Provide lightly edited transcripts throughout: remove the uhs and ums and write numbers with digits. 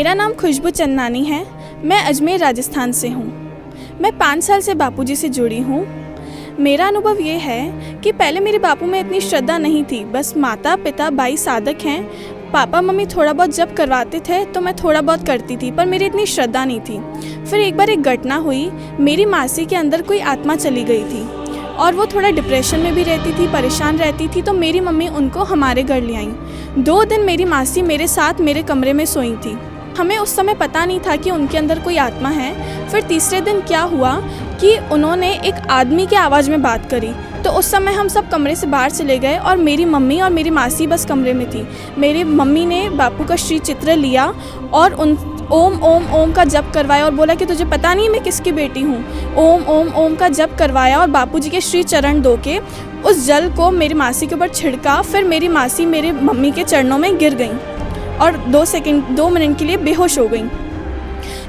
मेरा नाम खुशबू चंदानी है। मैं अजमेर राजस्थान से हूँ। मैं 5 साल से बापूजी से जुड़ी हूँ। मेरा अनुभव ये है कि पहले मेरे बापू में इतनी श्रद्धा नहीं थी। बस माता पिता भाई साधक हैं। पापा मम्मी थोड़ा बहुत जब करवाते थे तो मैं थोड़ा बहुत करती थी, पर मेरी इतनी श्रद्धा नहीं थी। फिर एक बार एक घटना हुई। मेरी मासी के अंदर कोई आत्मा चली गई थी और वो थोड़ा डिप्रेशन में भी रहती थी, परेशान रहती थी। तो मेरी मम्मी उनको हमारे घर ले आई। 2 दिन मेरी मासी मेरे साथ मेरे कमरे में सोई थी। हमें उस समय पता नहीं था कि उनके अंदर कोई आत्मा है। फिर तीसरे दिन क्या हुआ कि उन्होंने एक आदमी की आवाज़ में बात करी। तो उस समय हम सब कमरे से बाहर चले गए और मेरी मम्मी और मेरी मासी बस कमरे में थी। मेरी मम्मी ने बापू का श्री चित्र लिया और उन ओम ओम ओम का जप करवाया और बोला कि तुझे पता नहीं मैं किसकी बेटी हूँ। ओम ओम ओम का जप करवाया और बापूजी के श्री चरण धो के उस जल को मेरी मासी के ऊपर छिड़का। फिर मेरी मासी मेरे मम्मी के चरणों में गिर गई और 2 मिनट के लिए बेहोश हो गई।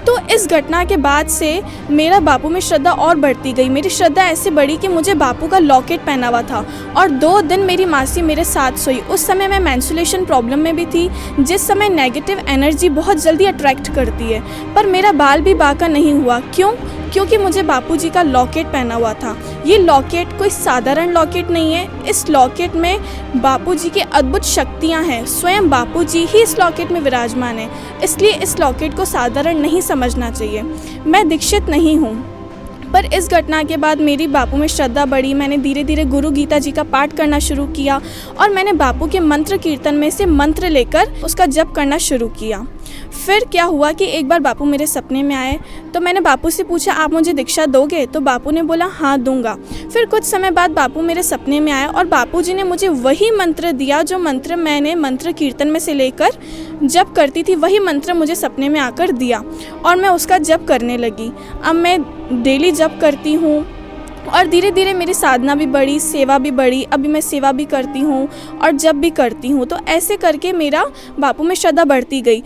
तो इस घटना के बाद से मेरा बापू में श्रद्धा और बढ़ती गई। मेरी श्रद्धा ऐसे बढ़ी कि मुझे बापू का लॉकेट पहना हुआ था और 2 दिन मेरी मासी मेरे साथ सोई। उस समय मैं मेंस्ट्रुएशन प्रॉब्लम में भी थी, जिस समय नेगेटिव एनर्जी बहुत जल्दी अट्रैक्ट करती है। पर मेरा बाल भी बांका नहीं हुआ। क्यों? क्योंकि मुझे बापूजी का लॉकेट पहना हुआ था। ये लॉकेट कोई साधारण लॉकेट नहीं है। इस लॉकेट में बापूजी की अद्भुत शक्तियाँ हैं। स्वयं बापूजी ही इस लॉकेट में विराजमान है। इसलिए इस लॉकेट को साधारण नहीं समझना चाहिए। मैं दीक्षित नहीं हूँ, पर इस घटना के बाद मेरी बापू में श्रद्धा बढ़ी। मैंने धीरे धीरे गुरु गीता जी का पाठ करना शुरू किया और मैंने बापू के मंत्र कीर्तन में से मंत्र लेकर उसका जप करना शुरू किया। फिर क्या हुआ कि एक बार बापू मेरे सपने में आए तो मैंने बापू से पूछा, आप मुझे दीक्षा दोगे? तो बापू ने बोला, हाँ दूंगा। फिर कुछ समय बाद बापू मेरे सपने में आए और बापूजी ने मुझे वही मंत्र दिया जो मंत्र मैंने मंत्र कीर्तन में से लेकर जप करती थी। वही मंत्र मुझे सपने में आकर दिया और मैं उसका जप करने लगी। अब मैं डेली जप करती हूँ और धीरे धीरे मेरी साधना भी बढ़ी, सेवा भी बढ़ी। अभी मैं सेवा भी करती हूँ और जप भी करती हूँ। तो ऐसे करके मेरा बापू में श्रद्धा बढ़ती गई।